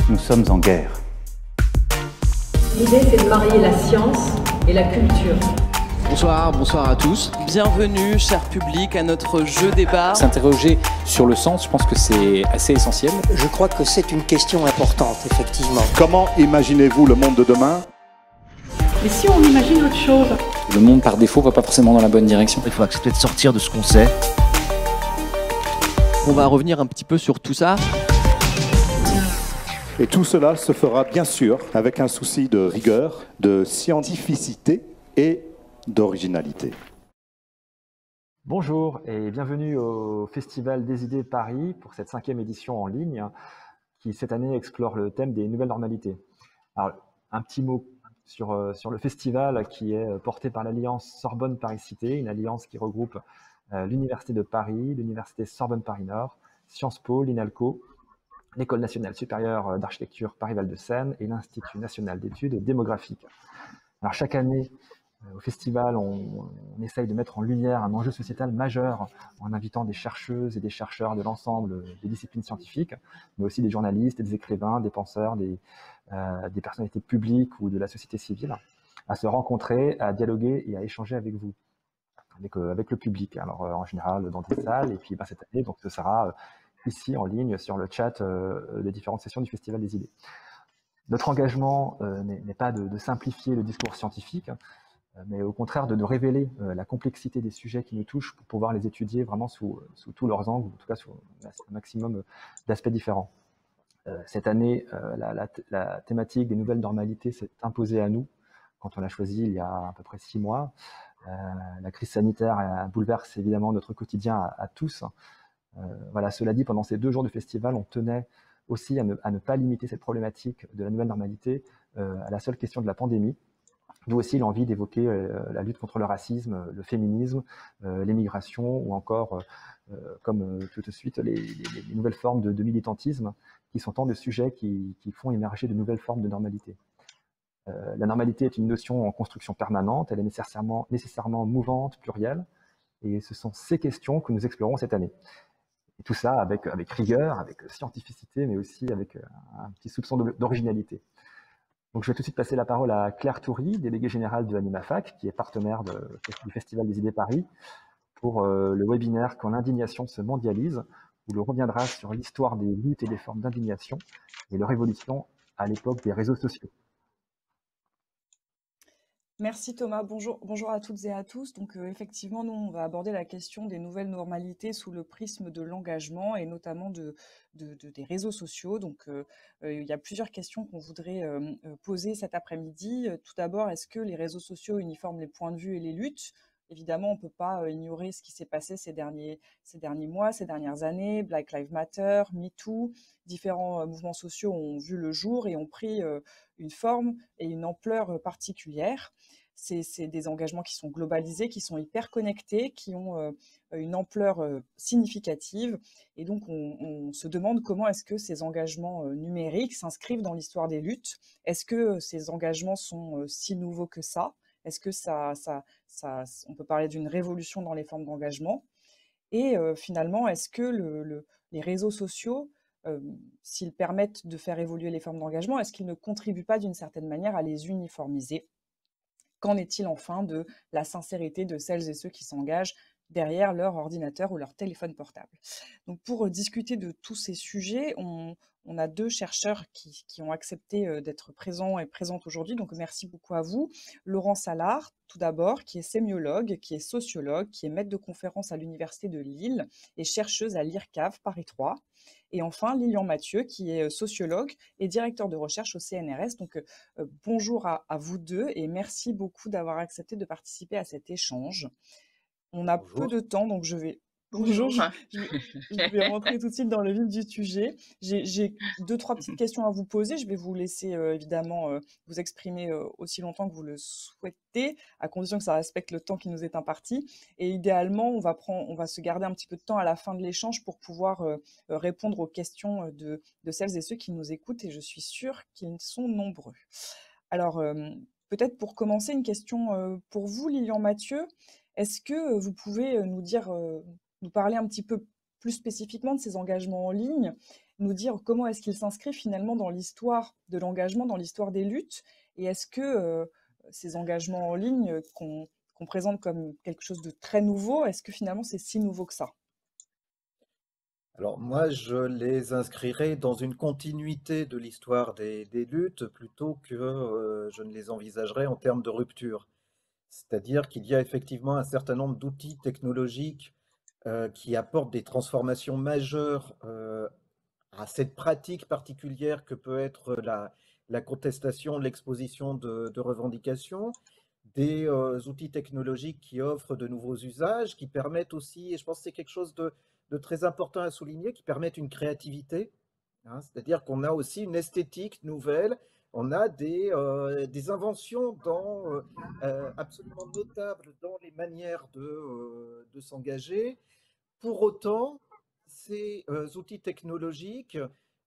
Nous sommes en guerre. L'idée, c'est de marier la science et la culture. Bonsoir à tous. Bienvenue, cher public, à notre jeu débat. S'interroger sur le sens, je pense que c'est assez essentiel. Je crois que c'est une question importante, effectivement. Comment imaginez-vous le monde de demain ? Mais si on imagine autre chose ? Le monde, par défaut, va pas forcément dans la bonne direction. Il faut accepter de sortir de ce qu'on sait. On va revenir un petit peu sur tout ça. Et tout cela se fera bien sûr avec un souci de rigueur, de scientificité et d'originalité. Bonjour et bienvenue au Festival des idées Paris pour cette 5e édition en ligne qui cette année explore le thème des nouvelles normalités. Alors, un petit mot sur le festival qui est porté par l'Alliance Sorbonne-Paris-Cité, une alliance qui regroupe l'Université de Paris, l'Université Sorbonne-Paris-Nord, Sciences Po, l'INALCO, l'École nationale supérieure d'architecture Paris-Val-de-Seine et l'Institut national d'études démographiques. Alors chaque année, au festival, on essaye de mettre en lumière un enjeu sociétal majeur en invitant des chercheuses et des chercheurs de l'ensemble des disciplines scientifiques, mais aussi des journalistes, des écrivains, des penseurs, des personnalités publiques ou de la société civile, à se rencontrer, à dialoguer et à échanger avec vous, avec le public. Alors en général dans des salles, et puis cette année, donc ce sera ici en ligne sur le chat des différentes sessions du Festival des idées. Notre engagement n'est pas de simplifier le discours scientifique, mais au contraire de révéler la complexité des sujets qui nous touchent pour pouvoir les étudier vraiment sous tous leurs angles, en tout cas sous un maximum d'aspects différents. Cette année, la thématique des nouvelles normalités s'est imposée à nous quand on l'a choisie il y a à peu près 6 mois. La crise sanitaire bouleverse évidemment notre quotidien à tous. Voilà, cela dit, pendant ces 2 jours de festival, on tenait aussi à ne pas limiter cette problématique de la nouvelle normalité à la seule question de la pandémie. D'où aussi l'envie d'évoquer la lutte contre le racisme, le féminisme, l'émigration ou encore, comme tout de suite, les nouvelles formes de militantisme qui sont tant de sujets qui font émerger de nouvelles formes de normalité. La normalité est une notion en construction permanente, elle est nécessairement mouvante, plurielle, et ce sont ces questions que nous explorons cette année. Et tout ça avec rigueur, avec scientificité, mais aussi avec un petit soupçon d'originalité. Donc, je vais tout de suite passer la parole à Claire Toury, déléguée générale de l'AnimaFac, qui est partenaire du Festival des idées Paris, pour le webinaire « Quand l'indignation se mondialise », où l'on reviendra sur l'histoire des luttes et des formes d'indignation et leur évolution à l'époque des réseaux sociaux. Merci Thomas, bonjour à toutes et à tous. Donc effectivement, nous, on va aborder la question des nouvelles normalités sous le prisme de l'engagement et notamment des réseaux sociaux. Donc il y a plusieurs questions qu'on voudrait poser cet après-midi. Tout d'abord, est-ce que les réseaux sociaux uniforment les points de vue et les luttes ? Évidemment, on ne peut pas ignorer ce qui s'est passé ces derniers mois, ces dernières années. Black Lives Matter, MeToo, différents mouvements sociaux ont vu le jour et ont pris une forme et une ampleur particulière. C'est des engagements qui sont globalisés, qui sont hyper connectés, qui ont une ampleur significative. Et donc, on se demande comment est-ce que ces engagements numériques s'inscrivent dans l'histoire des luttes. Est-ce que ces engagements sont si nouveaux que ça ? Est-ce que on peut parler d'une révolution dans les formes d'engagement ? Et finalement, est-ce que les réseaux sociaux, s'ils permettent de faire évoluer les formes d'engagement, est-ce qu'ils ne contribuent pas d'une certaine manière à les uniformiser ? Qu'en est-il enfin de la sincérité de celles et ceux qui s'engagent derrière leur ordinateur ou leur téléphone portable ? Donc pour discuter de tous ces sujets, on a 2 chercheurs qui ont accepté d'être présents et présentes aujourd'hui, donc merci beaucoup à vous. Laurent Salard, tout d'abord, qui est sémiologue, qui est sociologue, qui est maître de conférence à l'Université de Lille et chercheuse à l'IRCAV Paris 3. Et enfin, Lilian Mathieu, qui est sociologue et directeur de recherche au CNRS. Donc, bonjour à vous 2 et merci beaucoup d'avoir accepté de participer à cet échange. On a peu de temps, donc je vais rentrer tout de suite dans le vif du sujet. J'ai 2-3 petites questions à vous poser. Je vais vous laisser évidemment vous exprimer aussi longtemps que vous le souhaitez, à condition que ça respecte le temps qui nous est imparti. Et idéalement, on va se garder un petit peu de temps à la fin de l'échange pour pouvoir répondre aux questions de celles et ceux qui nous écoutent. Et je suis sûre qu'ils sont nombreux. Alors, peut-être pour commencer, une question pour vous, Lilian Mathieu. Est-ce que vous pouvez nous parler un petit peu plus spécifiquement de ces engagements en ligne nous dire comment est-ce qu'il s'inscrit finalement dans l'histoire de l'engagement, dans l'histoire des luttes, et est-ce que ces engagements en ligne qu'on présente comme quelque chose de très nouveau, est-ce que finalement c'est si nouveau que ça? Alors moi, je les inscrirais dans une continuité de l'histoire des luttes plutôt que je ne les envisagerais en termes de rupture. C'est-à-dire qu'il y a effectivement un certain nombre d'outils technologiques qui apportent des transformations majeures à cette pratique particulière que peut être la contestation, l'exposition de revendications, des outils technologiques qui offrent de nouveaux usages, qui permettent aussi, et je pense que c'est quelque chose de très important à souligner, qui permettent une créativité, hein, c'est-à-dire qu'on a aussi une esthétique nouvelle, on a des inventions absolument notables dans les manières de s'engager. Pour autant, ces outils technologiques,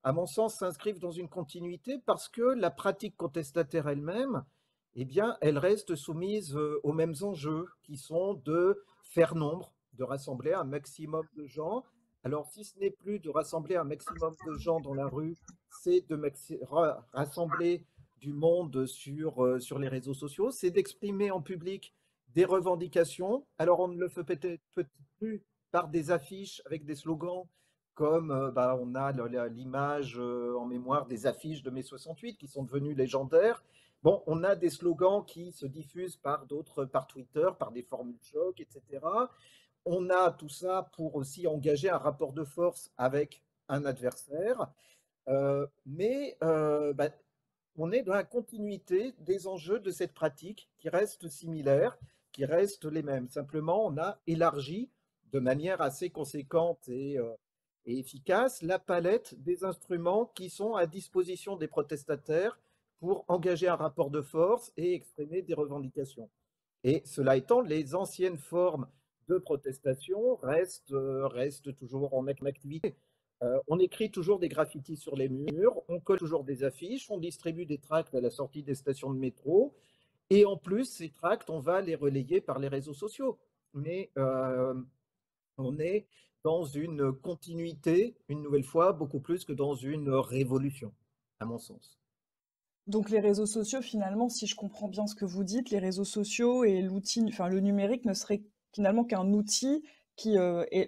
à mon sens, s'inscrivent dans une continuité parce que la pratique contestataire elle-même, eh bien, elle reste soumise aux mêmes enjeux qui sont de faire nombre, de rassembler un maximum de gens. Alors, si ce n'est plus de rassembler un maximum de gens dans la rue, c'est de rassembler du monde sur les réseaux sociaux, c'est d'exprimer en public des revendications. Alors, on ne le fait peut-être plus par des affiches avec des slogans comme on a l'image en mémoire des affiches de mai 68 qui sont devenues légendaires. Bon, on a des slogans qui se diffusent par d'autres, par Twitter, par des formules choc, etc. On a tout ça pour aussi engager un rapport de force avec un adversaire. Mais on est dans la continuité des enjeux de cette pratique qui restent similaires, qui restent les mêmes. Simplement, on a élargi de manière assez conséquente et efficace la palette des instruments qui sont à disposition des protestataires pour engager un rapport de force et exprimer des revendications. Et cela étant, les anciennes formes de protestation restent toujours en activité. On écrit toujours des graffitis sur les murs, on colle toujours des affiches, on distribue des tracts à la sortie des stations de métro, et en plus, ces tracts, on va les relayer par les réseaux sociaux. Mais on est dans une continuité, une nouvelle fois, beaucoup plus que dans une révolution, à mon sens. Donc les réseaux sociaux, finalement, si je comprends bien ce que vous dites, les réseaux sociaux et l'outil, enfin le numérique ne serait finalement qu'un outil qui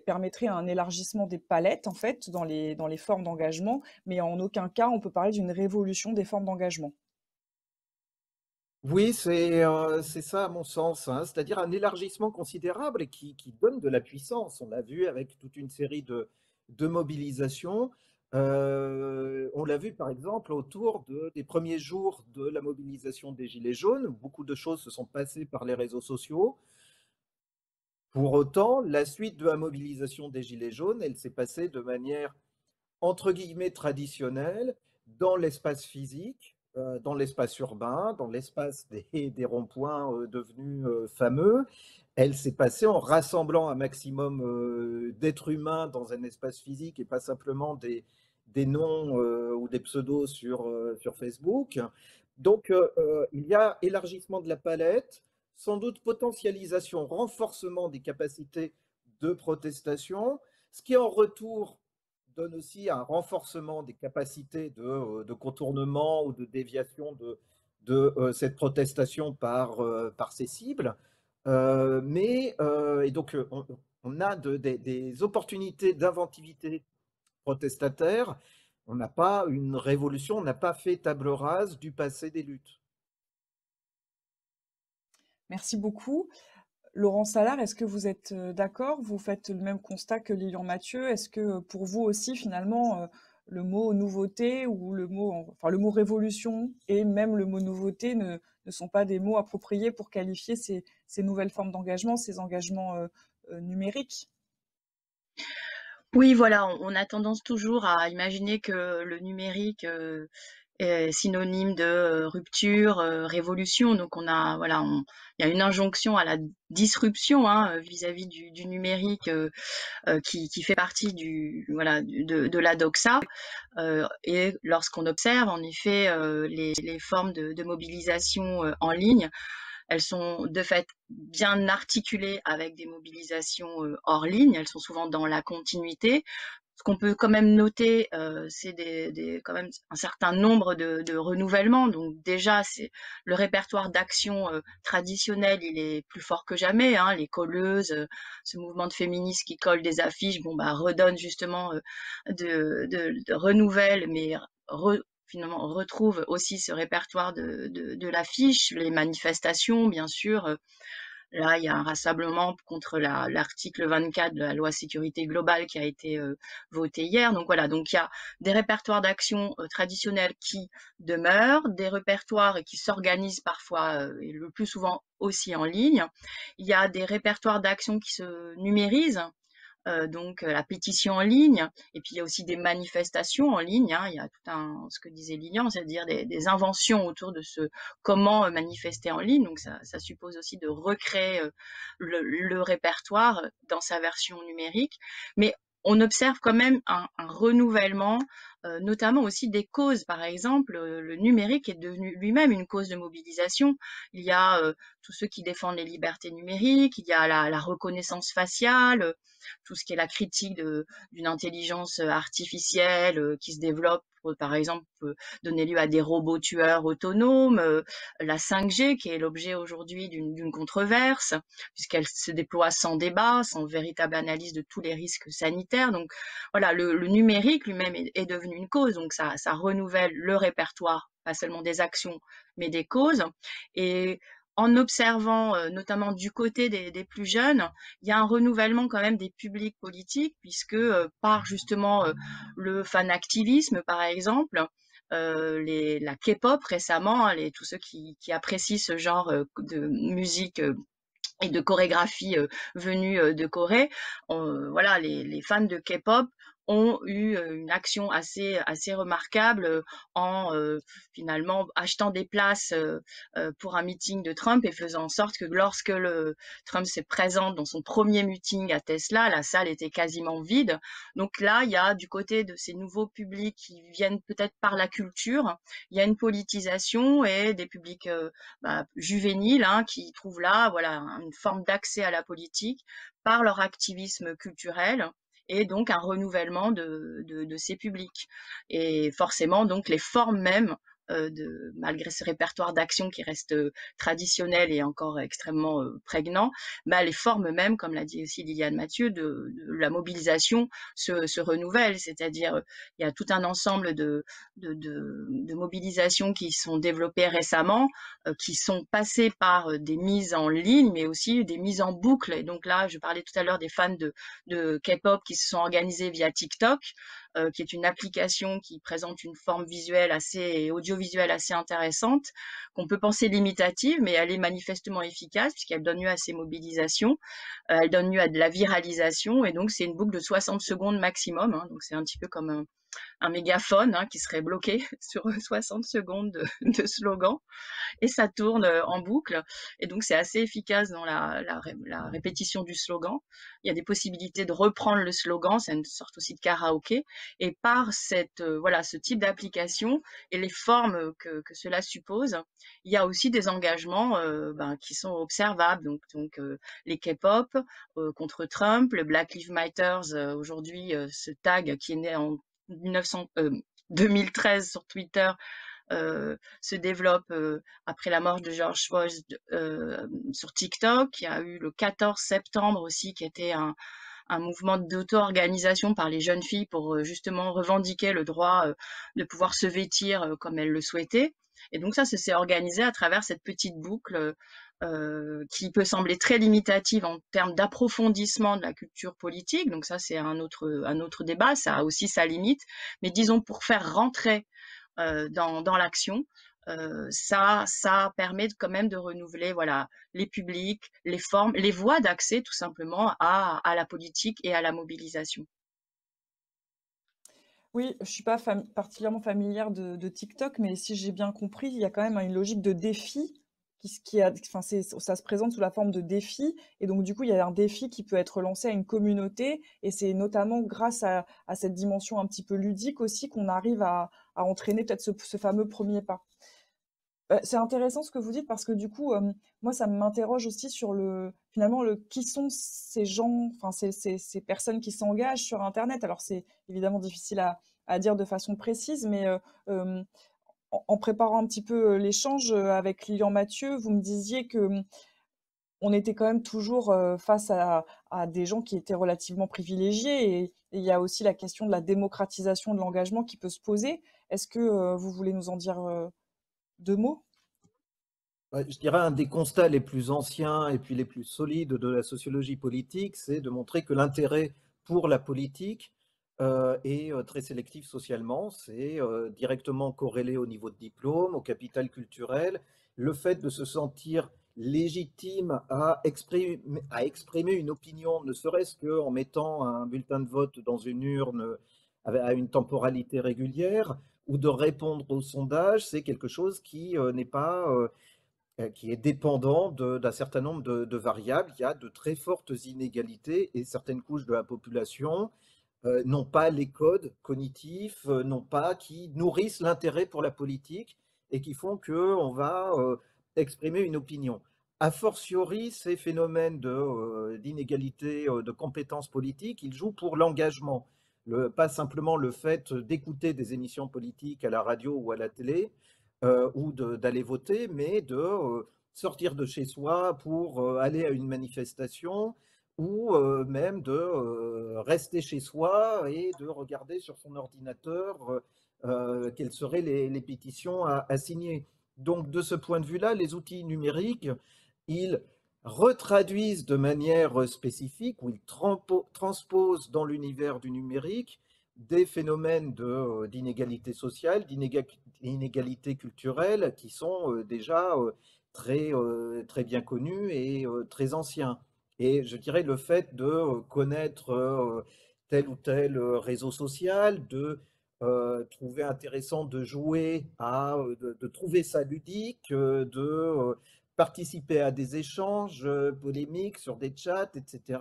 permettrait un élargissement des palettes, en fait, dans les formes d'engagement, mais en aucun cas on peut parler d'une révolution des formes d'engagement. Oui, c'est ça à mon sens, hein. C'est-à-dire un élargissement considérable et qui donne de la puissance. On l'a vu avec toute une série de mobilisations. On l'a vu par exemple autour des premiers jours de la mobilisation des Gilets jaunes. Beaucoup de choses se sont passées par les réseaux sociaux. Pour autant, la suite de la mobilisation des Gilets jaunes, elle s'est passée de manière entre guillemets traditionnelle, dans l'espace physique, dans l'espace urbain, dans l'espace des ronds-points devenus fameux. Elle s'est passée en rassemblant un maximum d'êtres humains dans un espace physique et pas simplement des noms ou des pseudos sur Facebook. Donc, il y a élargissement de la palette, sans doute potentialisation, renforcement des capacités de protestation, ce qui en retour donne aussi un renforcement des capacités de contournement ou de déviation de cette protestation par ses cibles. Et donc, on a des opportunités d'inventivité protestataire. On n'a pas une révolution, on n'a pas fait table rase du passé des luttes. Merci beaucoup. Laurent Salard, est-ce que vous êtes d'accord? Vous faites le même constat que Lilian Mathieu? Est-ce que pour vous aussi, finalement, le mot nouveauté ou le mot révolution et même le mot nouveauté ne sont pas des mots appropriés pour qualifier ces nouvelles formes d'engagement, ces engagements numériques? Oui, voilà, on a tendance toujours à imaginer que le numérique est synonyme de rupture, révolution. Donc il y a une injonction à la disruption vis-à-vis du numérique qui fait partie de la doxa. Et lorsqu'on observe en effet les formes de mobilisation en ligne, elles sont de fait bien articulées avec des mobilisations hors ligne. Elles sont souvent dans la continuité. Ce qu'on peut quand même noter, c'est quand même un certain nombre de renouvellements. Donc déjà, c'est le répertoire d'actions traditionnel, il est plus fort que jamais, hein. Les colleuses, ce mouvement de féministes qui collent des affiches, bon bah redonne justement de renouvelle, mais finalement on retrouve aussi ce répertoire de l'affiche, les manifestations, bien sûr. Là, il y a un rassemblement contre l'article 24 de la loi sécurité globale qui a été voté hier. Donc voilà, donc il y a des répertoires d'actions traditionnels qui demeurent, des répertoires qui s'organisent parfois et le plus souvent aussi en ligne. Il y a des répertoires d'actions qui se numérisent. Donc la pétition en ligne, et puis il y a aussi des manifestations en ligne, hein. Il y a tout ce que disait Lilian, c'est-à-dire des inventions autour de comment manifester en ligne. Donc ça suppose aussi de recréer le répertoire dans sa version numérique. Mais on observe quand même un renouvellement, notamment aussi des causes. Par exemple, le numérique est devenu lui-même une cause de mobilisation. Il y a tous ceux qui défendent les libertés numériques, il y a la reconnaissance faciale, tout ce qui est la critique d'une intelligence artificielle qui se développe, par exemple, peut donner lieu à des robots tueurs autonomes, la 5G qui est l'objet aujourd'hui d'une controverse, puisqu'elle se déploie sans débat, sans véritable analyse de tous les risques sanitaires. Donc voilà, le numérique lui-même est devenu une cause, donc ça renouvelle le répertoire, pas seulement des actions, mais des causes. Et en observant, notamment du côté des plus jeunes, il y a un renouvellement quand même des publics politiques, puisque par justement le fan-activisme, par exemple, la K-pop récemment, hein, tous ceux qui apprécient ce genre de musique et de chorégraphie venue de Corée, voilà, les fans de K-pop ont eu une action assez remarquable en finalement achetant des places pour un meeting de Trump et faisant en sorte que lorsque Trump se présente dans son premier meeting à Tesla, la salle était quasiment vide. Donc là, il y a du côté de ces nouveaux publics qui viennent peut-être par la culture, il y a une politisation et des publics juvéniles, hein, qui trouvent là, voilà, une forme d'accès à la politique par leur activisme culturel, et donc un renouvellement de ces publics. Et forcément, donc, les formes même, malgré ce répertoire d'action qui reste traditionnel et encore extrêmement prégnant, les formes même, comme l'a dit aussi Liliane Mathieu, de la mobilisation se renouvellent. C'est-à-dire, il y a tout un ensemble de mobilisations qui sont développées récemment, qui sont passées par des mises en ligne, mais aussi des mises en boucle. Et donc là, je parlais tout à l'heure des fans de K-pop qui se sont organisés via TikTok, qui est une application qui présente une forme visuelle et audiovisuelle assez intéressante, qu'on peut penser limitative, mais elle est manifestement efficace puisqu'elle donne lieu à ces mobilisations, elle donne lieu à de la viralisation, et donc c'est une boucle de 60 secondes maximum, hein. Donc c'est un petit peu comme un mégaphone, hein, qui serait bloqué sur 60 secondes de slogan, et ça tourne en boucle. Et donc c'est assez efficace dans la répétition du slogan. Il y a des possibilités de reprendre le slogan, c'est une sorte aussi de karaoké. Et par voilà, ce type d'application et les formes que cela suppose, il y a aussi des engagements qui sont observables. Donc les K-pop contre Trump, le Black Lives Matter, aujourd'hui ce tag qui est né en 2013 sur Twitter, se développe après la mort de George Floyd sur TikTok. Il y a eu le 14 septembre aussi, qui était un mouvement d'auto-organisation par les jeunes filles pour justement revendiquer le droit de pouvoir se vêtir comme elles le souhaitaient. Et donc ça s'est organisé à travers cette petite boucle qui peut sembler très limitative en termes d'approfondissement de la culture politique. Donc ça, c'est un autre débat, ça a aussi sa limite. Mais disons, pour faire rentrer dans l'action, ça permet quand même de renouveler, voilà, les publics, les formes, les voies d'accès tout simplement à la politique et à la mobilisation. Oui, je suis pas particulièrement familière de TikTok, mais si j'ai bien compris, il y a quand même une logique de défi ça se présente sous la forme de défi, et donc du coup, il y a un défi qui peut être lancé à une communauté, et c'est notamment grâce à cette dimension un petit peu ludique aussi qu'on arrive à entraîner peut-être ce fameux premier pas. C'est intéressant ce que vous dites parce que du coup, moi, ça m'interroge aussi sur finalement, qui sont ces gens, enfin, ces personnes qui s'engagent sur Internet. Alors, c'est évidemment difficile à dire de façon précise, mais en préparant un petit peu l'échange avec Lilian Mathieu, vous me disiez que on était quand même toujours face à des gens qui étaient relativement privilégiés et il y a aussi la question de la démocratisation de l'engagement qui peut se poser. Est-ce que vous voulez nous en dire 2 mots? Ouais, je dirais un des constats les plus anciens et puis les plus solides de la sociologie politique, c'est de montrer que l'intérêt pour la politique est très sélectif socialement. C'est directement corrélé au niveau de diplôme, au capital culturel. Le fait de se sentir légitime à exprimer une opinion, ne serait-ce qu'en mettant un bulletin de vote dans une urne à une temporalité régulière, ou de répondre au sondage, c'est quelque chose qui n'est pas qui est dépendant d'un certain nombre de variables. Il y a de très fortes inégalités et certaines couches de la population n'ont pas les codes cognitifs, qui nourrissent l'intérêt pour la politique et qui font qu'on va exprimer une opinion. A fortiori, ces phénomènes d'inégalité de compétences politiques, ils jouent pour l'engagement. Pas simplement le fait d'écouter des émissions politiques à la radio ou à la télé, ou d'aller voter, mais de sortir de chez soi pour aller à une manifestation, ou même de rester chez soi et de regarder sur son ordinateur quelles seraient les pétitions à signer. Donc de ce point de vue-là, les outils numériques, ils retraduisent de manière spécifique, ou ils transposent dans l'univers du numérique des phénomènes d'inégalité sociale, d'inégalité culturelle qui sont déjà très bien connus et très anciens. Et je dirais le fait de connaître tel ou tel réseau social, de trouver intéressant de jouer de trouver ça ludique, de participer à des échanges polémiques sur des chats, etc.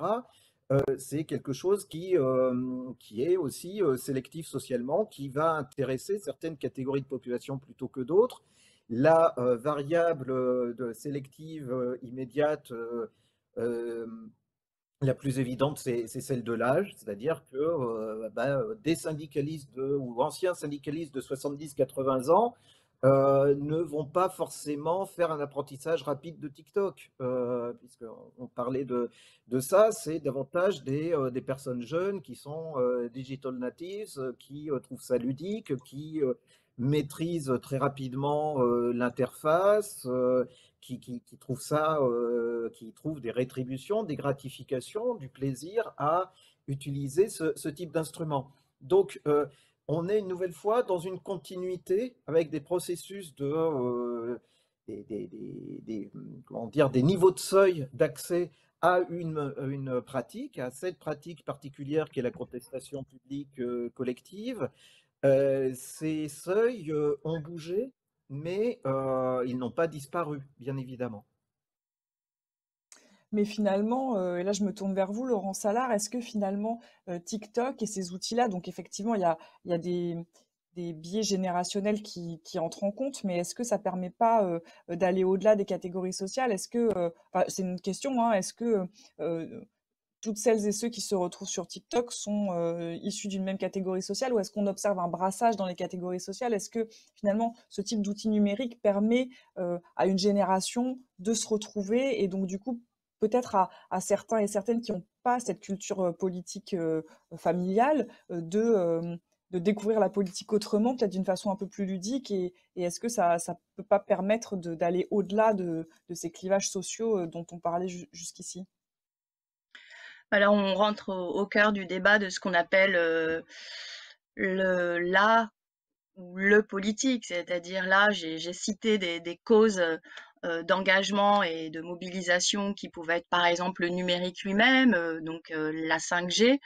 C'est quelque chose qui est aussi sélectif socialement, qui va intéresser certaines catégories de population plutôt que d'autres. La variable sélective immédiate la plus évidente, c'est celle de l'âge, c'est-à-dire que des syndicalistes ou anciens syndicalistes de 70-80 ans ne vont pas forcément faire un apprentissage rapide de TikTok, puisqu'on parlait de ça, c'est davantage des personnes jeunes qui sont digital natives, qui trouvent ça ludique, qui maîtrisent très rapidement l'interface, qui trouvent qui trouvent des rétributions, des gratifications, du plaisir à utiliser ce type d'instrument. Donc, on est une nouvelle fois dans une continuité avec des processus comment dire, des niveaux de seuil d'accès à une pratique, à cette pratique particulière qui est la contestation publique collective. Ces seuils ont bougé, mais ils n'ont pas disparu, bien évidemment. Mais finalement, et là je me tourne vers vous, Laurent Salard, est-ce que finalement TikTok et ces outils-là, donc effectivement il y a des biais générationnels qui entrent en compte, mais est-ce que ça permet pas d'aller au-delà des catégories sociales? Est-ce que, enfin, c'est une question, hein, est-ce que toutes celles et ceux qui se retrouvent sur TikTok sont issus d'une même catégorie sociale ou est-ce qu'on observe un brassage dans les catégories sociales? Est-ce que finalement ce type d'outil numérique permet à une génération de se retrouver et donc du coup peut-être à certains et certaines qui n'ont pas cette culture politique familiale de découvrir la politique autrement, peut-être d'une façon un peu plus ludique et est-ce que ça peut pas permettre d'aller au-delà de ces clivages sociaux dont on parlait jusqu'ici? Alors, on rentre au cœur du débat de ce qu'on appelle ou le politique, c'est-à-dire là, j'ai cité des causes d'engagement et de mobilisation qui pouvaient être par exemple le numérique lui-même, donc la 5G,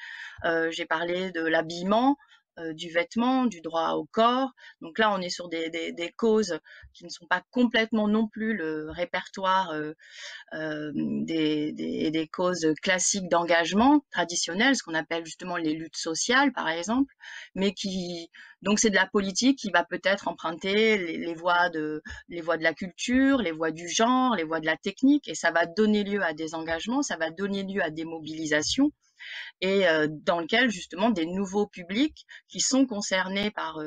j'ai parlé de l'habillement, du vêtement, du droit au corps. Donc là, on est sur des causes qui ne sont pas complètement non plus le répertoire des causes classiques d'engagement traditionnelles, ce qu'on appelle justement les luttes sociales, par exemple, mais donc c'est de la politique qui va peut-être emprunter les voies de la culture, les voies du genre, les voies de la technique, et ça va donner lieu à des engagements, ça va donner lieu à des mobilisations, et dans lequel justement des nouveaux publics qui sont concernés par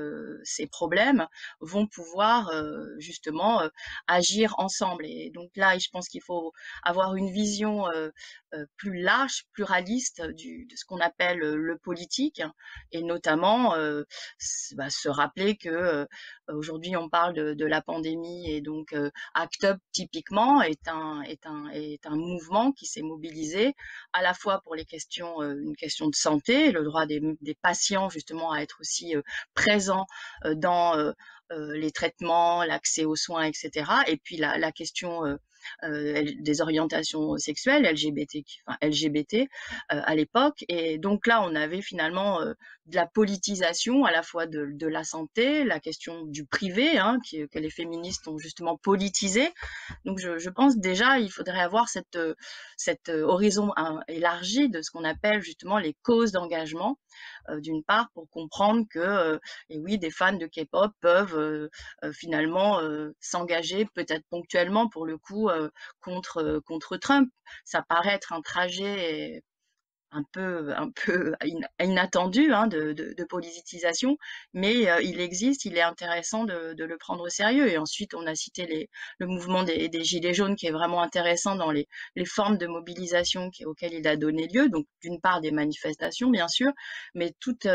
ces problèmes vont pouvoir justement agir ensemble. Et donc là, je pense qu'il faut avoir une vision plus large, pluraliste de ce qu'on appelle le politique, et notamment se rappeler que aujourd'hui on parle de la pandémie, et donc ACT UP typiquement est un mouvement qui s'est mobilisé à la fois pour une question de santé, le droit des patients justement à être aussi présents dans les traitements, l'accès aux soins, etc. Et puis la question des orientations sexuelles, LGBT à l'époque. Et donc là, on avait finalement de la politisation à la fois de la santé, la question du privé, que les féministes ont justement politisé. Donc je pense déjà, il faudrait avoir cet horizon élargi de ce qu'on appelle justement les causes d'engagement, d'une part, pour comprendre que et oui, des fans de K-pop peuvent finalement s'engager peut-être ponctuellement pour le coup contre Trump. Ça paraît être un trajet un peu inattendu de politisation, mais il existe, il est intéressant de le prendre au sérieux. Et ensuite, on a cité le mouvement des Gilets jaunes, qui est vraiment intéressant dans les formes de mobilisation auxquelles il a donné lieu. Donc, d'une part, des manifestations, bien sûr, mais toute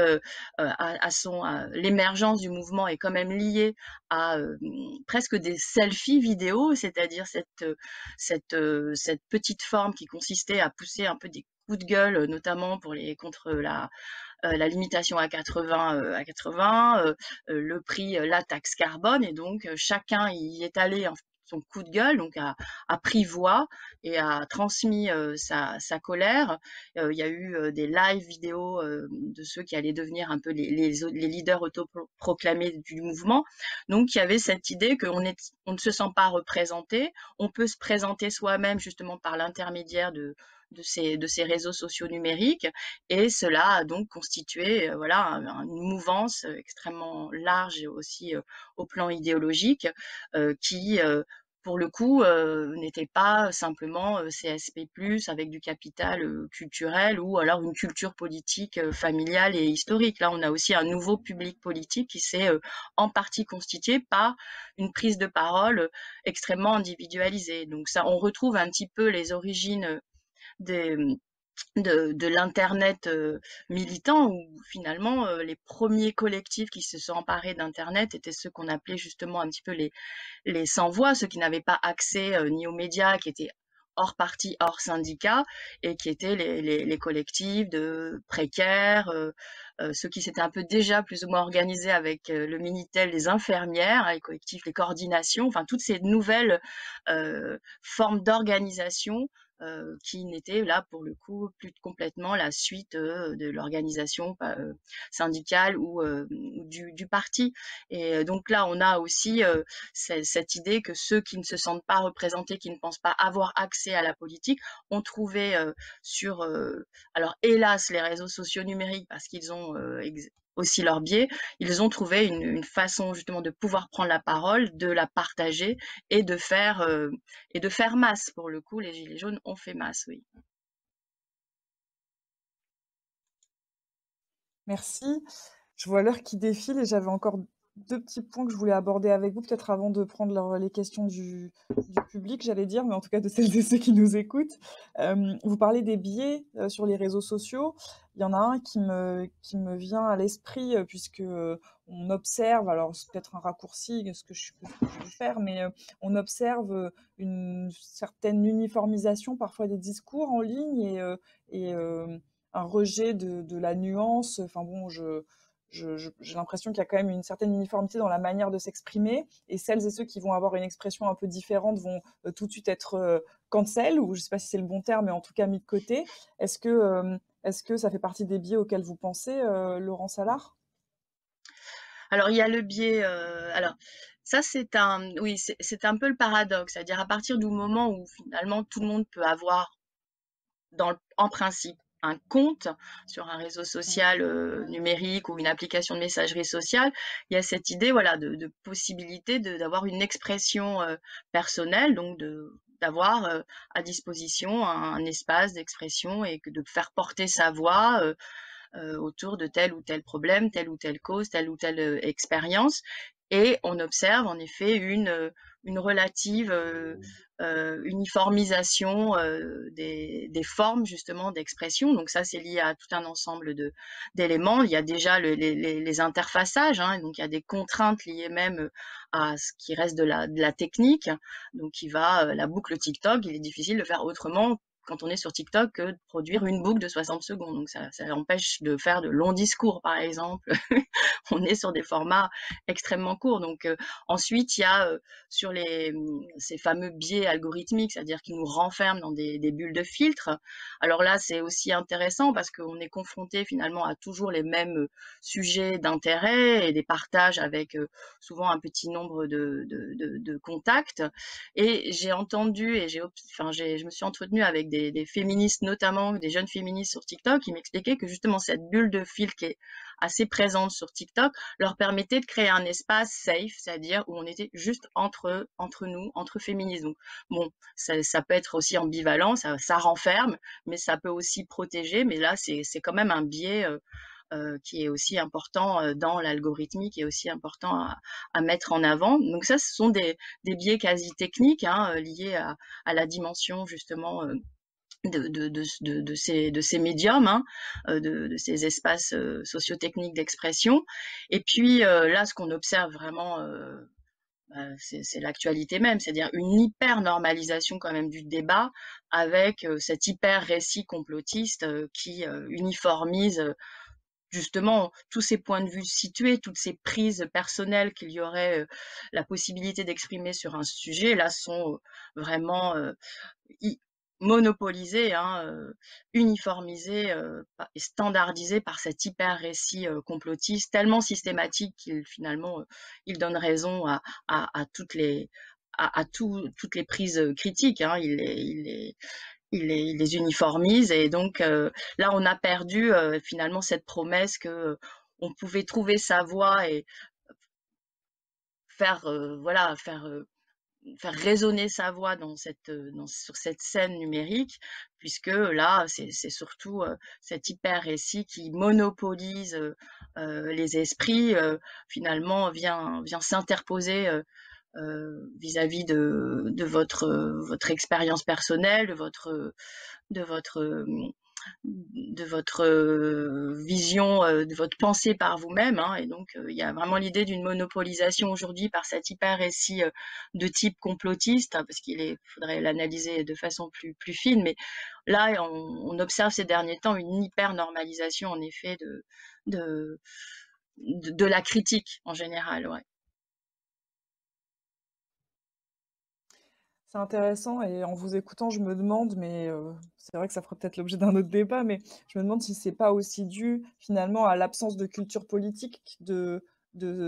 l'émergence du mouvement est quand même liée à presque des selfies vidéo, c'est-à-dire cette petite forme qui consistait à pousser un peu des coups de gueule, notamment contre la limitation à 80, le prix, la taxe carbone, et donc chacun y est allé son coup de gueule, donc a pris voix et a transmis sa colère. Il y a eu des live vidéos de ceux qui allaient devenir un peu les leaders autoproclamés du mouvement. Donc il y avait cette idée qu'on ne se sent pas représenté, on peut se présenter soi-même justement par l'intermédiaire de ces réseaux sociaux numériques, et cela a donc constitué une mouvance extrêmement large aussi au plan idéologique, qui pour le coup n'était pas simplement CSP+, avec du capital culturel, ou alors une culture politique familiale et historique. Là, on a aussi un nouveau public politique qui s'est en partie constitué par une prise de parole extrêmement individualisée. Donc ça, on retrouve un petit peu les origines de l'internet militant, où finalement les premiers collectifs qui se sont emparés d'internet étaient ceux qu'on appelait justement un petit peu les sans-voix, ceux qui n'avaient pas accès ni aux médias, qui étaient hors parti, hors syndicat, et qui étaient les collectifs de précaires, ceux qui s'étaient un peu déjà plus ou moins organisés avec le Minitel, les infirmières, les collectifs, les coordinations, enfin toutes ces nouvelles formes d'organisation qui n'était là pour le coup plus complètement la suite de l'organisation syndicale ou du parti. Et donc là, on a aussi cette idée que ceux qui ne se sentent pas représentés, qui ne pensent pas avoir accès à la politique, ont trouvé alors hélas, les réseaux sociaux numériques, parce qu'ils ont aussi leur biais, ils ont trouvé une façon justement de pouvoir prendre la parole, de la partager et de faire masse. Pour le coup, les Gilets jaunes ont fait masse, oui. Merci. Je vois l'heure qui défile et j'avais encore 2 petits points que je voulais aborder avec vous, peut-être avant de prendre les questions du public, j'allais dire, mais en tout cas de celles et ceux qui nous écoutent. Vous parlez des biais sur les réseaux sociaux. Il y en a un qui me vient à l'esprit, puisque on observe, alors c'est peut-être un raccourci, ce que je vais faire, mais on observe une certaine uniformisation parfois des discours en ligne, et un rejet de la nuance. Enfin bon, j'ai l'impression qu'il y a quand même une certaine uniformité dans la manière de s'exprimer, et celles et ceux qui vont avoir une expression un peu différente vont tout de suite être cancel, ou je ne sais pas si c'est le bon terme, mais en tout cas mis de côté. Est-ce que ça fait partie des biais auxquels vous pensez, Laurent Salard ? Alors, il y a le biais. Alors, ça, oui, c'est un peu le paradoxe. C'est-à-dire, à partir du moment où finalement tout le monde peut avoir, en principe, un compte sur un réseau social numérique ou une application de messagerie sociale, il y a cette idée, voilà, de possibilité d'avoir une expression personnelle, donc d'avoir à disposition un espace d'expression et de faire porter sa voix autour de tel ou tel problème, telle ou telle cause, telle ou telle expérience. Et on observe en effet une relative uniformisation des formes justement d'expression. Donc ça, c'est lié à tout un ensemble d'éléments. Il y a déjà les interfaçages, hein, donc il y a des contraintes liées même à ce qui reste de la technique. Donc la boucle TikTok, il est difficile de faire autrement quand on est sur TikTok que de produire une boucle de 60 secondes. Donc ça empêche de faire de longs discours, par exemple. On est sur des formats extrêmement courts. Donc ensuite, il y a sur ces fameux biais algorithmiques, c'est-à-dire qui nous renferment dans des bulles de filtre. Alors là, c'est aussi intéressant parce qu'on est confronté finalement à toujours les mêmes sujets d'intérêt et des partages avec souvent un petit nombre de contacts. Et j'ai entendu et je me suis entretenue avec des féministes, notamment des jeunes féministes sur TikTok, qui m'expliquaient que justement cette bulle de filtre qui est assez présente sur TikTok leur permettait de créer un espace safe, c'est-à-dire où on était juste entre nous, entre féministes. Donc bon, ça peut être aussi ambivalent, ça renferme, mais ça peut aussi protéger. Mais là, c'est quand même un biais qui est aussi important dans l'algorithme, qui est aussi important à mettre en avant. Donc ça, ce sont des biais quasi techniques hein, liés à la dimension justement de ces médiums, hein, de ces espaces sociotechniques d'expression. Et puis là, ce qu'on observe vraiment, c'est l'actualité même, c'est-à-dire une hyper normalisation quand même du débat avec cet hyper récit complotiste qui uniformise justement tous ces points de vue situés, toutes ces prises personnelles qu'il y aurait la possibilité d'exprimer sur un sujet, là sont vraiment monopolisées, hein, uniformisées et standardisées par cet hyper récit complotiste tellement systématique qu'il finalement il donne raison à toutes les toutes les prises critiques, hein. Il les uniformise et donc là on a perdu finalement cette promesse que on pouvait trouver sa voie et faire faire résonner sa voix sur cette scène numérique, puisque là c'est surtout cet hyper récit qui monopolise les esprits finalement vient s'interposer vis-à-vis de votre expérience personnelle, de votre vision, de votre pensée par vous-même, hein. Et donc il y a vraiment l'idée d'une monopolisation aujourd'hui par cet hyper récit de type complotiste, hein, parce faudrait l'analyser de façon plus fine, mais là on observe ces derniers temps une hyper normalisation en effet de la critique en général, ouais. C'est intéressant et en vous écoutant, je me demande, mais c'est vrai que ça ferait peut-être l'objet d'un autre débat, mais je me demande si c'est pas aussi dû finalement à l'absence de culture politique de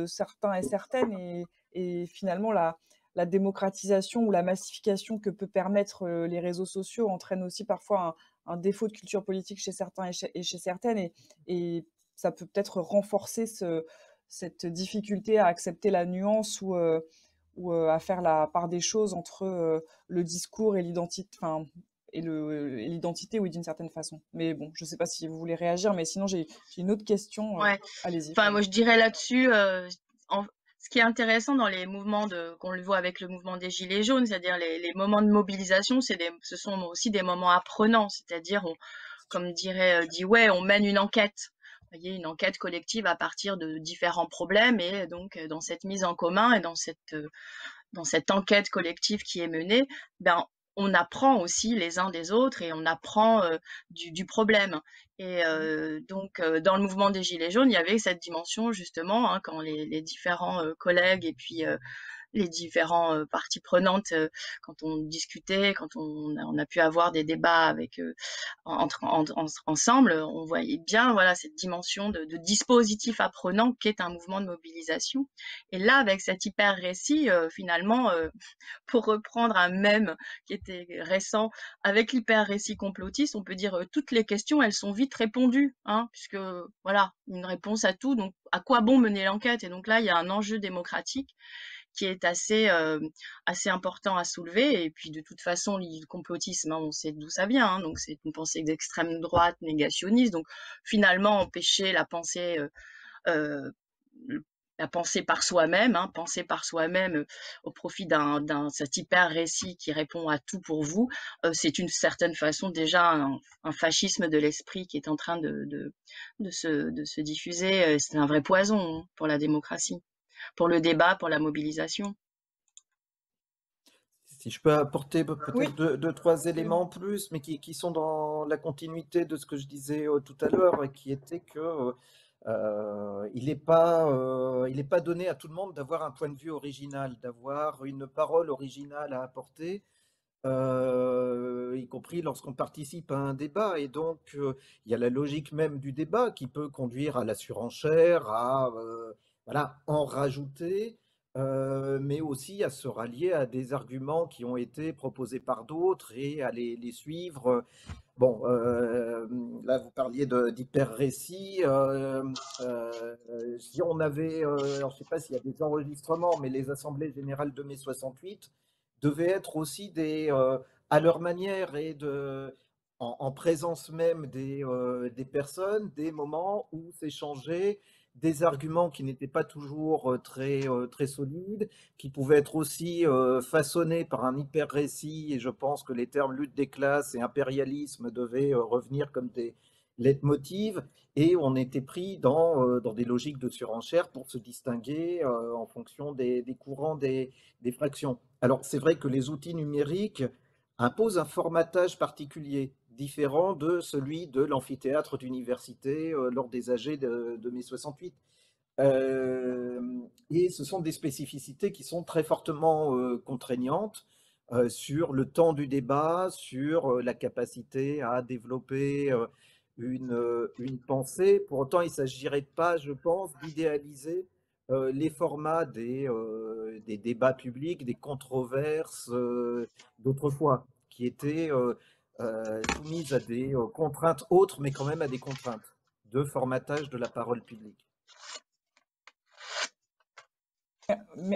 certains et certaines et finalement la démocratisation ou la massification que peut permettre les réseaux sociaux entraîne aussi parfois un défaut de culture politique chez certains et chez certaines et ça peut peut-être renforcer cette difficulté à accepter la nuance ou à faire la part des choses entre le discours et l'identité, enfin, et l'identité, oui, d'une certaine façon. Mais bon, je ne sais pas si vous voulez réagir, mais sinon j'ai une autre question. Ouais. Allez-y. Enfin, moi je dirais là-dessus, ce qui est intéressant dans les mouvements qu'on le voit avec le mouvement des Gilets jaunes, c'est-à-dire les moments de mobilisation, ce sont aussi des moments apprenants, c'est-à-dire, comme dirait Dewey, on mène une enquête. Vous voyez, une enquête collective à partir de différents problèmes et donc dans cette mise en commun et dans cette enquête collective qui est menée, ben, on apprend aussi les uns des autres et on apprend du problème. Et donc, dans le mouvement des Gilets jaunes, il y avait cette dimension justement, hein, quand les différents collègues et puis les différents parties prenantes quand on discutait, quand on a pu avoir des débats avec ensemble, on voyait bien voilà cette dimension de dispositif apprenant qu'est un mouvement de mobilisation. Et là, avec cet hyper récit, finalement, pour reprendre un mème qui était récent, avec l'hyper récit complotiste, on peut dire toutes les questions, elles sont vite répondues, hein, puisque voilà, une réponse à tout. Donc, à quoi bon mener l'enquête? Et donc là, il y a un enjeu démocratique qui est assez important à soulever. Et puis, de toute façon, le complotisme, hein, on sait d'où ça vient. Hein, donc, c'est une pensée d'extrême droite négationniste. Donc, finalement, empêcher euh, la pensée par soi-même, hein, penser par soi-même au profit cet hyper récit qui répond à tout pour vous, c'est une certaine façon déjà un fascisme de l'esprit qui est en train de se diffuser. C'est un vrai poison, hein, pour la démocratie, pour le débat, pour la mobilisation. Si je peux apporter Oui, peut-être deux, trois éléments absolument. en plus, mais qui sont dans la continuité de ce que je disais tout à l'heure, et qui était que il n'est pas donné à tout le monde d'avoir un point de vue original, d'avoir une parole originale à apporter, y compris lorsqu'on participe à un débat. Et donc, il y a la logique même du débat qui peut conduire à la surenchère, à voilà, en rajouter, mais aussi à se rallier à des arguments qui ont été proposés par d'autres et à les suivre. Bon, là, vous parliez d'hyper-récit. Si on avait, alors je ne sais pas s'il y a des enregistrements, mais les assemblées générales de mai 68 devaient être aussi à leur manière et en présence même des personnes, des moments où s'échangeaient des arguments qui n'étaient pas toujours très solides, qui pouvaient être aussi façonnés par un hyper-récit. Et je pense que les termes lutte des classes et impérialisme devaient revenir comme des leitmotivs. Et on était pris dans des logiques de surenchère pour se distinguer en fonction des courants, des fractions. Alors, c'est vrai que les outils numériques imposent un formatage particulier, différent de celui de l'amphithéâtre d'université lors des AG de mai 68. Et ce sont des spécificités qui sont très fortement contraignantes sur le temps du débat, sur la capacité à développer une pensée. Pour autant, il ne s'agirait pas, je pense, d'idéaliser les formats des débats publics, des controverses d'autrefois, qui étaient soumises à des contraintes autres, mais quand même à des contraintes de formatage de la parole publique.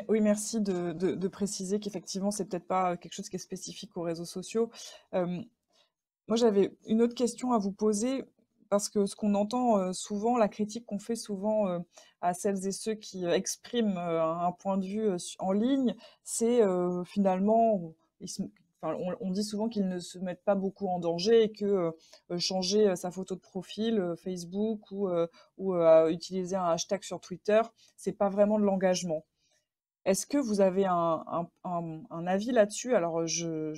Oui, merci de préciser qu'effectivement, c'est peut-être pas quelque chose qui est spécifique aux réseaux sociaux. Moi, j'avais une autre question à vous poser, parce que ce qu'on entend souvent, la critique qu'on fait souvent à celles et ceux qui expriment un point de vue en ligne, c'est finalement, enfin, on dit souvent qu'ils ne se mettent pas beaucoup en danger et que changer sa photo de profil Facebook ou utiliser un hashtag sur Twitter, c'est pas vraiment de l'engagement. Est-ce que vous avez un avis là-dessus? Alors, je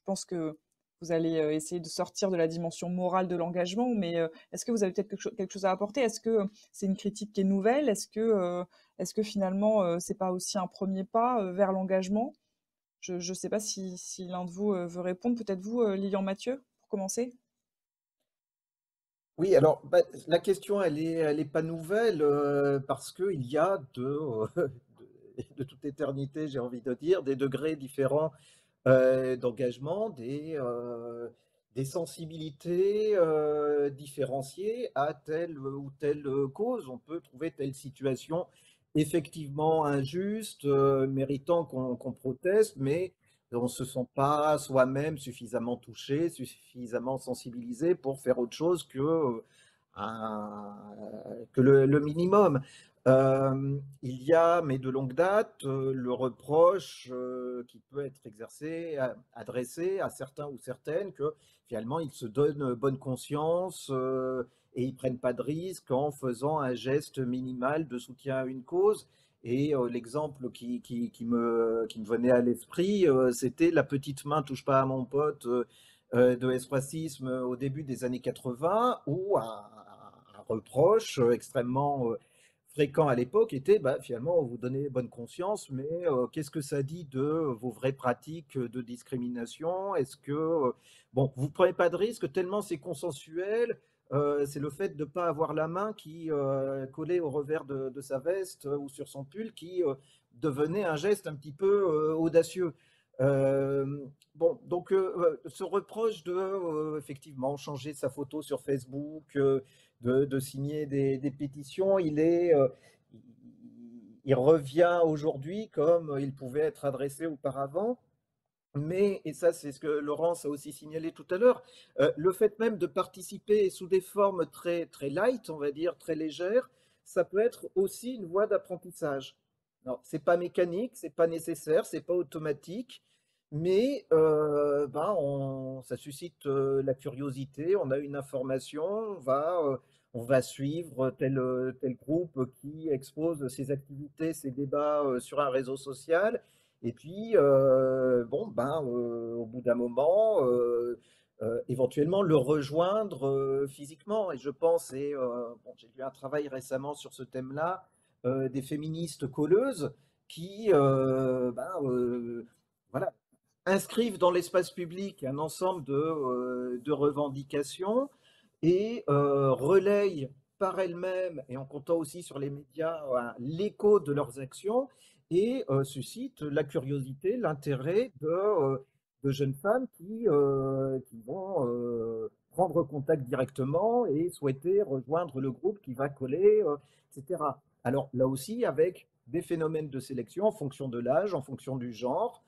pense que vous allez essayer de sortir de la dimension morale de l'engagement, mais est-ce que vous avez peut-être quelque chose à apporter? Est-ce que c'est une critique qui est nouvelle? Est-ce que finalement, c'est pas aussi un premier pas vers l'engagement? Je ne sais pas si l'un de vous veut répondre. Peut-être vous, Lilian Mathieu, pour commencer? Oui, alors la question, elle est pas nouvelle parce qu'il y a de toute éternité, j'ai envie de dire, des degrés différents d'engagement, des sensibilités différenciées à telle ou telle cause. On peut trouver telle situation effectivement injuste, méritant qu'on proteste, mais on ne se sent pas soi-même suffisamment touché, suffisamment sensibilisé pour faire autre chose que le minimum. Il y a, mais de longue date, le reproche qui peut être adressé à certains ou certaines que finalement ils se donnent bonne conscience et ils ne prennent pas de risques en faisant un geste minimal de soutien à une cause. Et l'exemple qui me venait à l'esprit, c'était la petite main touche pas à mon pote de S-Racisme au début des années 80, où un reproche extrêmement fréquent à l'époque était, bah, finalement, vous donnez bonne conscience, mais qu'est-ce que ça dit de vos vraies pratiques de discrimination? Est-ce que, bon, vous prenez pas de risque tellement c'est consensuel, c'est le fait de ne pas avoir la main qui collée au revers de sa veste ou sur son pull qui devenait un geste un petit peu audacieux. Bon, donc ce reproche de effectivement changer sa photo sur Facebook, de signer des pétitions, il revient aujourd'hui comme il pouvait être adressé auparavant. Mais, et ça c'est ce que Laurence a aussi signalé tout à l'heure, le fait même de participer sous des formes très, très light, on va dire, très légères, ça peut être aussi une voie d'apprentissage. Alors, c'est pas mécanique, c'est pas nécessaire, c'est pas automatique, mais ça suscite la curiosité, on a une information, on va suivre tel groupe qui expose ses activités, ses débats sur un réseau social. Et puis, au bout d'un moment, éventuellement le rejoindre physiquement. Et je pense, j'ai lu un travail récemment sur ce thème-là, des féministes colleuses qui voilà, inscrivent dans l'espace public un ensemble de revendications et relayent par elles-mêmes, et en comptant aussi sur les médias, l'écho de leurs actions, et suscitent la curiosité, l'intérêt de jeunes femmes qui vont prendre contact directement et souhaiter rejoindre le groupe qui va coller, etc. Alors là aussi, avec des phénomènes de sélection en fonction de l'âge, en fonction du genre.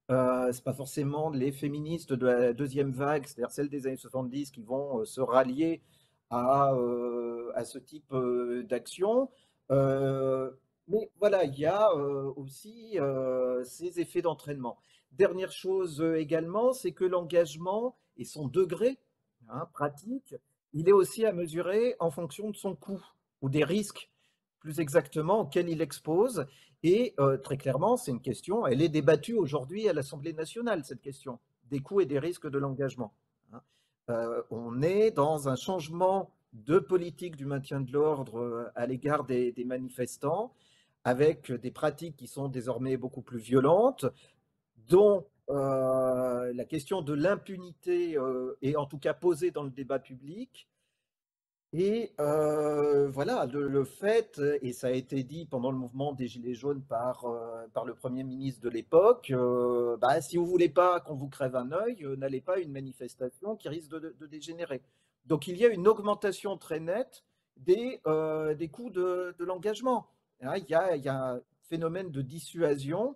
C'est pas forcément les féministes de la deuxième vague, c'est-à-dire celles des années 70, qui vont se rallier à ce type d'action. Mais voilà, il y a aussi ces effets d'entraînement. Dernière chose également, c'est que l'engagement et son degré pratique, il est aussi à mesurer en fonction de son coût ou des risques, plus exactement, auxquels il expose. Et très clairement, c'est une question, elle est débattue aujourd'hui à l'Assemblée nationale, cette question des coûts et des risques de l'engagement. On est dans un changement de politique du maintien de l'ordre à l'égard des manifestants, avec des pratiques qui sont désormais beaucoup plus violentes, dont la question de l'impunité est en tout cas posée dans le débat public. Et voilà, le fait, et ça a été dit pendant le mouvement des Gilets jaunes par le Premier ministre de l'époque, si vous ne voulez pas qu'on vous crève un œil, n'allez pas à une manifestation qui risque de dégénérer. Donc il y a une augmentation très nette des coûts de l'engagement. Il y a un phénomène de dissuasion.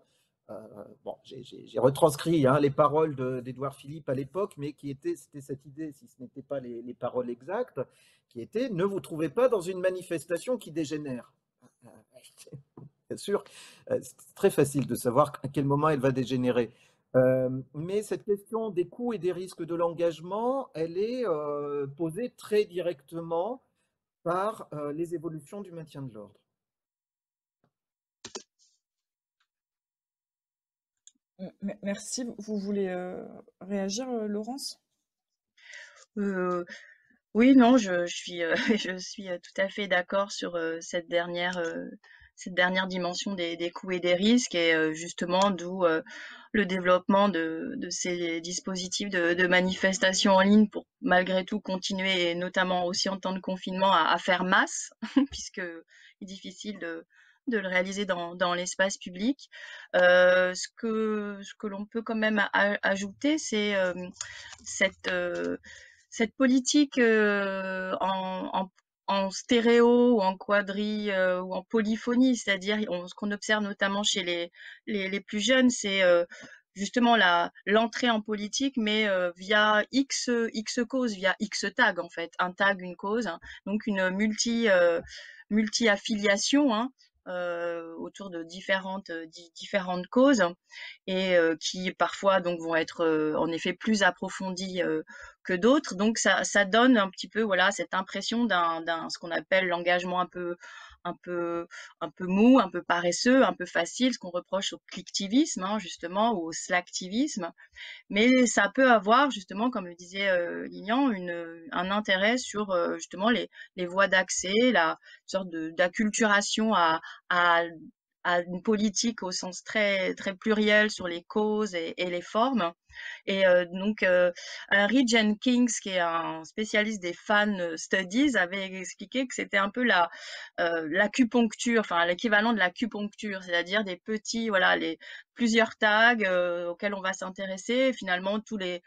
J'ai retranscrit les paroles d'Édouard Philippe à l'époque, mais c'était cette idée, si ce n'était pas les paroles exactes, qui était « ne vous trouvez pas dans une manifestation qui dégénère ». Bien sûr, c'est très facile de savoir à quel moment elle va dégénérer. Mais cette question des coûts et des risques de l'engagement, elle est posée très directement par les évolutions du maintien de l'ordre. Merci. Vous voulez réagir, Laurence? Oui, non, je suis, je suis tout à fait d'accord sur cette dernière dimension des coûts et des risques, et justement d'où le développement de ces dispositifs de manifestation en ligne pour malgré tout continuer, et notamment aussi en temps de confinement, à faire masse, puisque il est difficile de le réaliser dans l'espace public. Ce que l'on peut quand même ajouter, c'est cette politique en stéréo ou en quadri ou en polyphonie, c'est-à-dire ce qu'on observe notamment chez les plus jeunes, c'est justement l'entrée en politique, mais via X cause, via X tag en fait, un tag, une cause, hein, donc une multi-affiliation, hein, autour de différentes causes, et qui parfois donc vont être en effet plus approfondies que d'autres. Donc ça donne un petit peu, voilà, cette impression d'un ce qu'on appelle l'engagement un peu mou, un peu paresseux, un peu facile, ce qu'on reproche au clicktivisme, hein, justement, ou au slacktivisme. Mais ça peut avoir justement, comme le disait Lilian, un intérêt sur justement les voies d'accès, la sorte d'acculturation à, à une politique au sens très, très pluriel sur les causes et les formes. Et donc, Henry Jenkins, qui est un spécialiste des fan studies, avait expliqué que c'était un peu l'acupuncture, enfin l'équivalent de l'acupuncture, c'est-à-dire des petits, voilà, plusieurs tags auxquels on va s'intéresser. Et finalement, tous les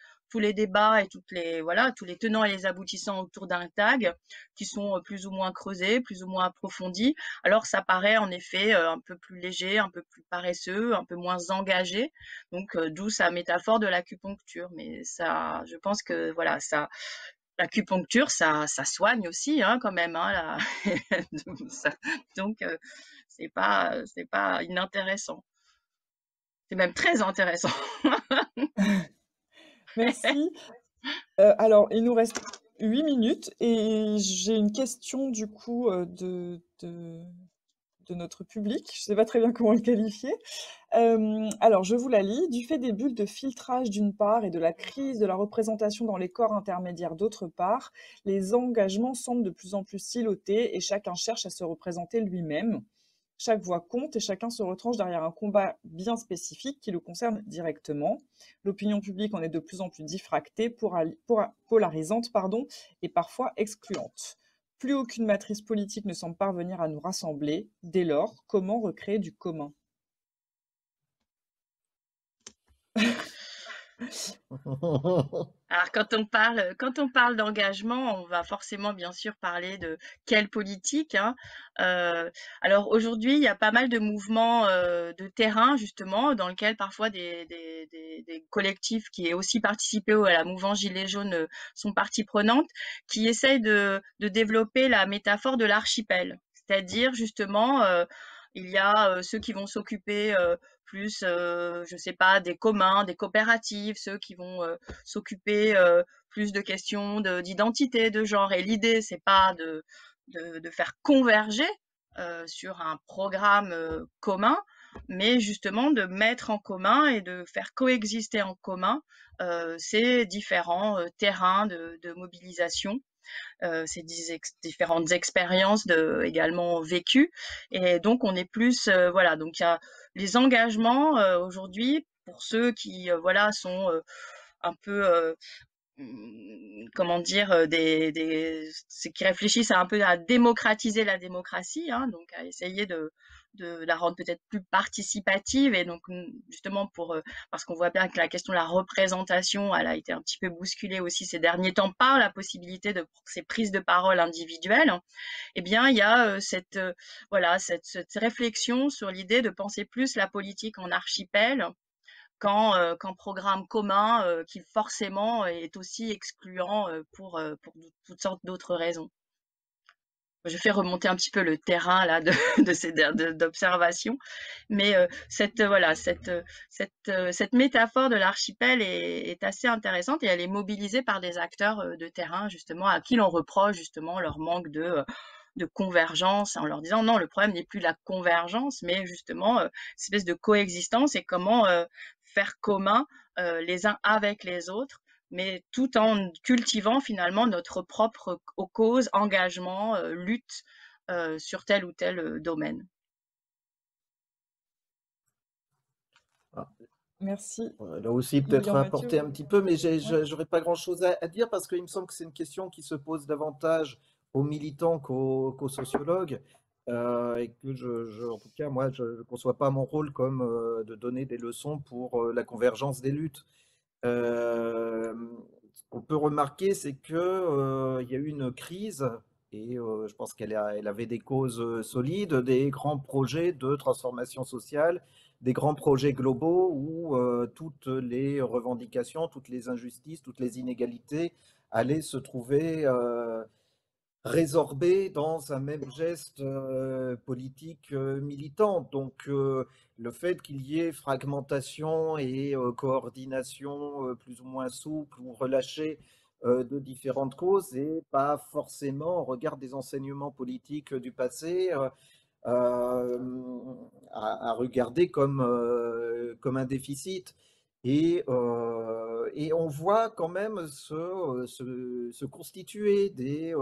débats et voilà, tous les tenants et les aboutissants autour d'un tag qui sont plus ou moins creusés, plus ou moins approfondis. Alors, ça paraît en effet un peu plus léger, un peu plus paresseux, un peu moins engagé. Donc, d'où sa métaphore de l'acupuncture. Mais ça, je pense que voilà, l'acupuncture, ça soigne aussi, hein, quand même, hein, donc, c'est pas inintéressant. C'est même très intéressant. Merci. Alors, il nous reste 8 minutes et j'ai une question du coup de notre public. Je ne sais pas très bien comment le qualifier. Alors, je vous la lis. Du fait des bulles de filtrage d'une part et de la crise de la représentation dans les corps intermédiaires d'autre part, les engagements semblent de plus en plus silotés et chacun cherche à se représenter lui-même. Chaque voix compte et chacun se retranche derrière un combat bien spécifique qui le concerne directement. L'opinion publique en est de plus en plus diffractée, polarisante, et parfois excluante. Plus aucune matrice politique ne semble parvenir à nous rassembler. Dès lors, comment recréer du commun? Alors, quand on parle d'engagement, on va forcément, bien sûr, parler de quelle politique, hein. Alors, aujourd'hui, il y a pas mal de mouvements de terrain, justement, dans lesquels parfois des collectifs qui ont aussi participé à la mouvance Gilets jaunes sont partie prenante, qui essayent de développer la métaphore de l'archipel. C'est-à-dire, justement, il y a ceux qui vont s'occuper plus, je sais pas, des communs, des coopératives, ceux qui vont s'occuper plus de questions d'identité, de genre. Et l'idée, c'est pas de faire converger sur un programme commun, mais justement de mettre en commun et de faire coexister en commun ces différents terrains de mobilisation. Ces différentes expériences également vécues. Et donc, on est plus, voilà, donc il y a les engagements aujourd'hui pour ceux qui, voilà, sont un peu, comment dire, qui réfléchissent un peu à démocratiser la démocratie, hein, donc à essayer de la rendre peut-être plus participative. Et donc, justement, parce qu'on voit bien que la question de la représentation, elle a été un petit peu bousculée aussi ces derniers temps par la possibilité de ces prises de parole individuelles. Eh bien, il y a voilà, cette réflexion sur l'idée de penser plus la politique en archipel qu'en programme commun qui forcément est aussi excluant pour toutes sortes d'autres raisons. Je fais remonter un petit peu le terrain là d'observation, mais voilà, cette métaphore de l'archipel est assez intéressante et elle est mobilisée par des acteurs de terrain justement à qui l'on reproche justement leur manque de convergence, en leur disant non, le problème n'est plus la convergence, mais justement cette espèce de coexistence et comment faire commun les uns avec les autres, mais tout en cultivant finalement notre propre cause, engagement, lutte sur tel ou tel domaine. Merci. Là aussi, peut-être Lilian apporter Mathieu. un petit peu, mais Ouais. j'aurais pas grand-chose à dire parce qu'il me semble que c'est une question qui se pose davantage aux militants qu'aux sociologues. Et que en tout cas, moi, je ne conçois pas mon rôle comme de donner des leçons pour la convergence des luttes. Ce qu'on peut remarquer, c'est que il y a eu une crise et je pense elle avait des causes solides, des grands projets de transformation sociale, des grands projets globaux où toutes les revendications, toutes les injustices, toutes les inégalités allaient se trouver résorbées dans un même geste politique militant. Donc le fait qu'il y ait fragmentation et coordination plus ou moins souple ou relâchée de différentes causes et pas forcément au regard des enseignements politiques du passé à regarder comme un déficit. Et on voit quand même se constituer des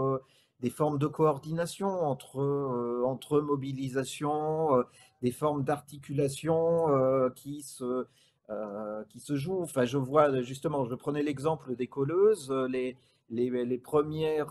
formes de coordination entre mobilisations, des formes d'articulation qui se jouent. Enfin, je vois justement, je prenais l'exemple des colleuses, les premiers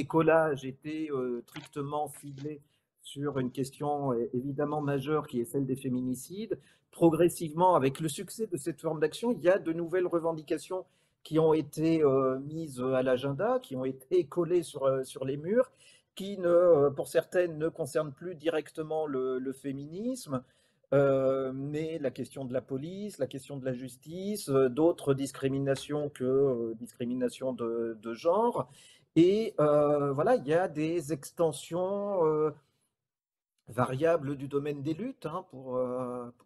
collages étaient strictement ciblés sur une question évidemment majeure qui est celle des féminicides. Progressivement, avec le succès de cette forme d'action, il y a de nouvelles revendications qui ont été mises à l'agenda, qui ont été collées sur les murs, qui, pour certaines, ne concernent plus directement le féminisme, mais la question de la police, la question de la justice, d'autres discriminations que discriminations de genre. Et voilà, il y a des extensions variables du domaine des luttes, hein, pour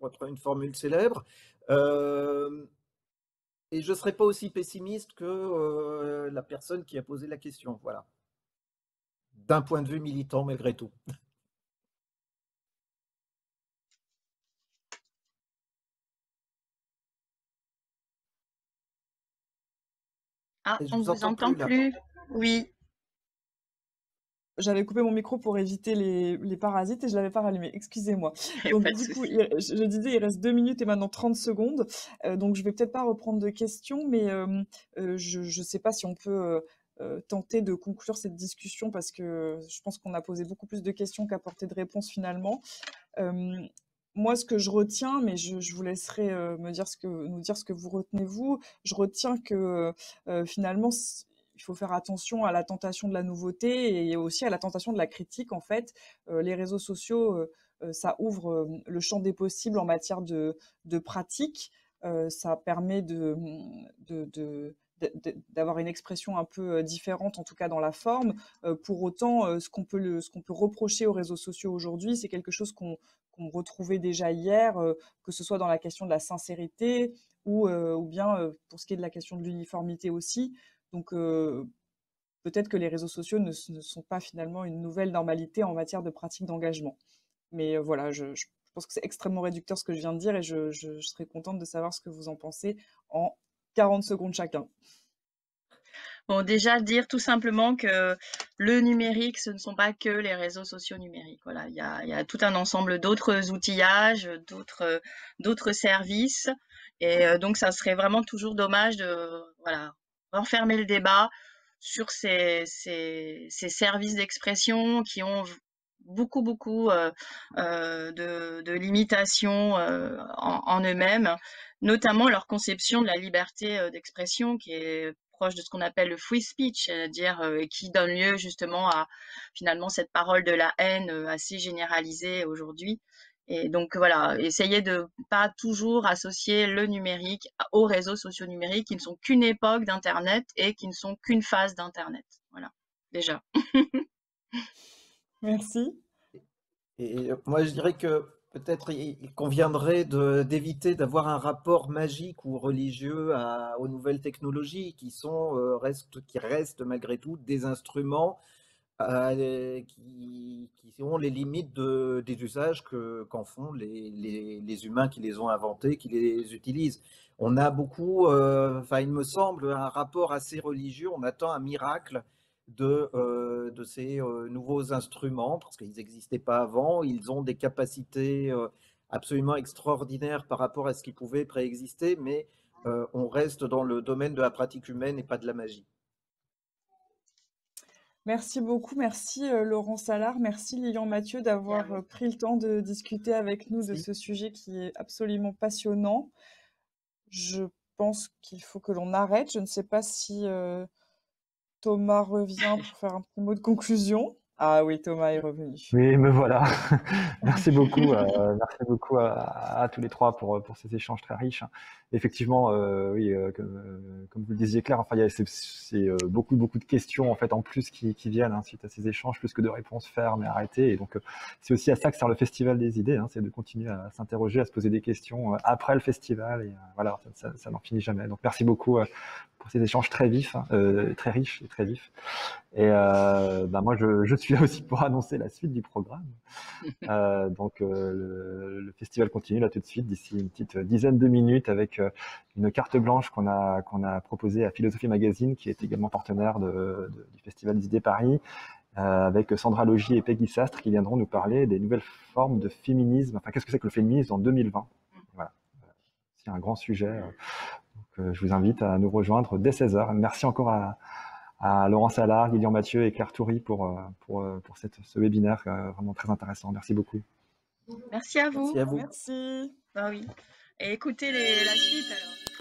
reprendre une formule célèbre. Et je ne serais pas aussi pessimiste que la personne qui a posé la question, voilà. D'un point de vue militant, malgré tout. Ah, Et je on ne vous vous entends entend plus, là. plus. Oui. J'avais coupé mon micro pour éviter les parasites et je l'avais pas rallumé. Excusez-moi. Y a Donc pas de du coup, souci. je disais, il reste 2 minutes et maintenant 30 secondes. Donc je vais peut-être pas reprendre de questions, mais je sais pas si on peut tenter de conclure cette discussion parce que je pense qu'on a posé beaucoup plus de questions qu'apporté de réponses finalement. Moi, ce que je retiens, mais je vous laisserai nous dire ce que vous retenez vous. Je retiens que finalement, il faut faire attention à la tentation de la nouveauté et aussi à la tentation de la critique. En fait, les réseaux sociaux, ça ouvre le champ des possibles en matière de pratique. Ça permet d'avoir une expression un peu différente, en tout cas dans la forme. Pour autant, ce qu'on peut reprocher aux réseaux sociaux aujourd'hui, c'est quelque chose qu'on retrouvait déjà hier, que ce soit dans la question de la sincérité ou bien pour ce qui est de la question de l'uniformité aussi. Donc peut-être que les réseaux sociaux ne sont pas finalement une nouvelle normalité en matière de pratique d'engagement. Mais voilà, je pense que c'est extrêmement réducteur ce que je viens de dire et je serais contente de savoir ce que vous en pensez en 40 secondes chacun. Bon, déjà dire tout simplement que le numérique, ce ne sont pas que les réseaux sociaux numériques. Voilà, il y a tout un ensemble d'autres outillages, d'autres services. Et donc, ça serait vraiment toujours dommage de renfermer le débat sur ces services d'expression qui ont beaucoup de limitations en eux-mêmes, notamment leur conception de la liberté d'expression qui est proche de ce qu'on appelle le free speech, c'est-à-dire qui donne lieu justement à finalement cette parole de la haine assez généralisée aujourd'hui. Et donc voilà, essayer de pas toujours associer le numérique aux réseaux sociaux numériques qui ne sont qu'une époque d'Internet et qui ne sont qu'une phase d'Internet. Voilà, déjà. Merci. Et moi, je dirais que peut-être il conviendrait d'éviter d'avoir un rapport magique ou religieux aux nouvelles technologies qui restent malgré tout des instruments qui ont les limites des usages qu'en font les humains qui les ont inventés, qui les utilisent. On a beaucoup, il me semble, un rapport assez religieux. On attend un miracle de ces nouveaux instruments parce qu'ils n'existaient pas avant. Ils ont des capacités absolument extraordinaires par rapport à ce qui pouvait préexister, mais on reste dans le domaine de la pratique humaine et pas de la magie. Merci beaucoup, merci Laurent Salard, merci Lilian Mathieu d'avoir pris le temps de discuter avec nous de ce sujet qui est absolument passionnant. Je pense qu'il faut que l'on arrête. Je ne sais pas si Thomas revient pour faire un petit mot de conclusion. Ah oui, Thomas est revenu. Oui, me voilà. Merci beaucoup à tous les trois pour ces échanges très riches. Effectivement, oui, comme vous le disiez Claire, enfin, il y a beaucoup de questions en fait en plus qui viennent hein, suite à ces échanges, plus que de réponses fermes et arrêtées. Et donc c'est aussi à ça que sert le Festival des idées, hein, c'est de continuer à s'interroger, à se poser des questions après le festival. Et voilà, ça n'en finit jamais. Donc merci beaucoup pour ces échanges très vifs, hein, très riches et très vifs. Et moi, je suis là aussi pour annoncer la suite du programme. Donc, le festival continue là tout de suite, d'ici une petite dizaine de minutes, avec une carte blanche qu'on a proposée à Philosophie Magazine, qui est également partenaire du Festival des idées Paris, avec Sandra Logier et Peggy Sastre, qui viendront nous parler des nouvelles formes de féminisme. Enfin, qu'est-ce que c'est que le féminisme en 2020 ? Voilà, c'est un grand sujet. Donc, je vous invite à nous rejoindre dès 16h. Merci encore à Laurent Salard, Lilian Mathieu et Claire Toury pour ce webinaire vraiment très intéressant. Merci beaucoup. Merci à vous. Merci à vous. Merci. Ah oui. Et écoutez la suite alors.